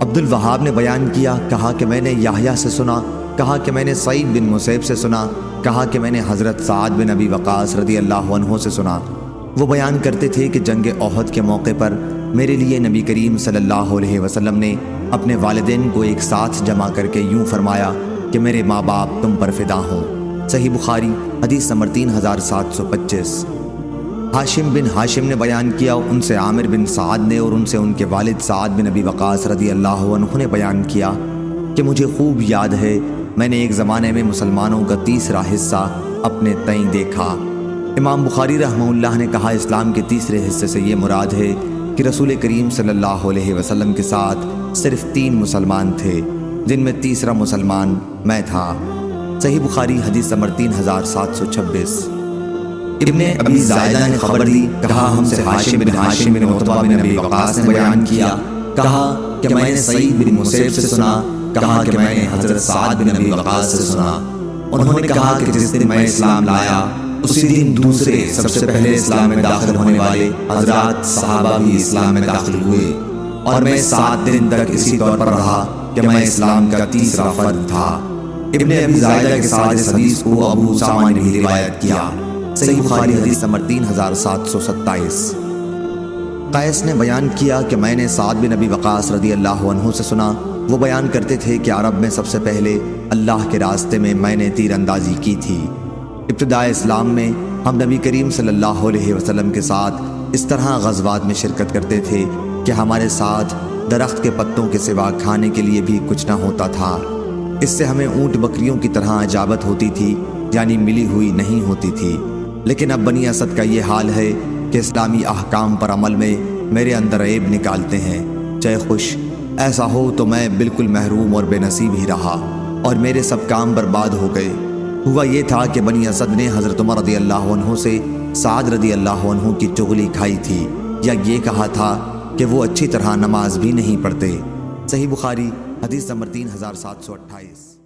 عبدالوہاب نے بیان کیا، کہا کہ میں نے یحییٰ سے سنا، کہا کہ میں نے سعید بن مسیب سے سنا، کہا کہ میں نے حضرت سعد بن ابی وقاص رضی اللہ عنہ سے سنا۔ وہ بیان کرتے تھے کہ جنگ احد کے موقع پر میرے لیے نبی کریم صلی اللہ علیہ وسلم نے اپنے والدین کو ایک ساتھ جمع کر کے یوں فرمایا کہ میرے ماں باپ تم پر فدا ہوں۔ صحیح بخاری حدیث نمبر 3725۔ ہاشم بن ہاشم نے بیان کیا، ان سے عامر بن سعد نے اور ان سے ان کے والد سعد بن ابی وقاص رضی اللہ عنہ نے بیان کیا کہ مجھے خوب یاد ہے میں نے ایک زمانے میں مسلمانوں کا تیسرا حصہ اپنے تئیں دیکھا۔ امام بخاری رحمہ اللہ نے کہا، اسلام کے تیسرے حصے سے یہ مراد ہے کہ رسول کریم صلی اللہ علیہ وسلم کے ساتھ صرف 3 مسلمان تھے، جن میں تیسرا مسلمان میں تھا۔ صحیح بخاری حدیث نمبر 3726۔ ابن ابی زائدہ نے خبر دی، کہا ہم سے ہاشم بن عتبہ بن ابی وقاص نے بیان کیا، کہا کہ میں نے سعید بن مسیب سے سنا، کہا کہ میں نے حضرت سعد بن ابی وقاص سے سنا۔ انہوں نے کہا کہ جس دن میں اسلام لایا اسی دن دوسرے سب سے پہلے اسلام میں داخل ہونے والے حضرات صحابہ بھی اسلام میں داخل ہوئے، اور میں 7 دن تک اسی طور پر رہا کہ میں اسلام کا تیسرا فرد تھا۔ ابن ابی زائدہ کے ساتھ اس حدیث کو ابو اسامہ نے بھی روایت کیا۔ صحیح بخاری حدیث نمبر 3727۔ قیس نے بیان کیا کہ میں نے سعد بن ابی وقاص رضی اللہ عنہ سے سنا، وہ بیان کرتے تھے کہ عرب میں سب سے پہلے اللہ کے راستے میں نے تیر اندازی کی تھی۔ ابتدائے اسلام میں ہم نبی کریم صلی اللہ علیہ وسلم کے ساتھ اس طرح غزوات میں شرکت کرتے تھے کہ ہمارے ساتھ درخت کے پتوں کے سوا کھانے کے لیے بھی کچھ نہ ہوتا تھا۔ اس سے ہمیں اونٹ بکریوں کی طرح اجابت ہوتی تھی، یعنی ملی ہوئی نہیں ہوتی تھی۔ لیکن اب بنی اسد کا یہ حال ہے کہ اسلامی احکام پر عمل میں میرے اندر عیب نکالتے ہیں، چاہے خوش ایسا ہو تو میں بالکل محروم اور بے نصیب ہی رہا اور میرے سب کام برباد ہو گئے۔ ہوا یہ تھا کہ بنی اسد نے حضرت عمر رضی اللہ عنہ سے سعد رضی اللہ عنہ کی چغلی کھائی تھی، یا یہ کہا تھا کہ وہ اچھی طرح نماز بھی نہیں پڑھتے۔ صحیح بخاری حدیث نمبر 3728۔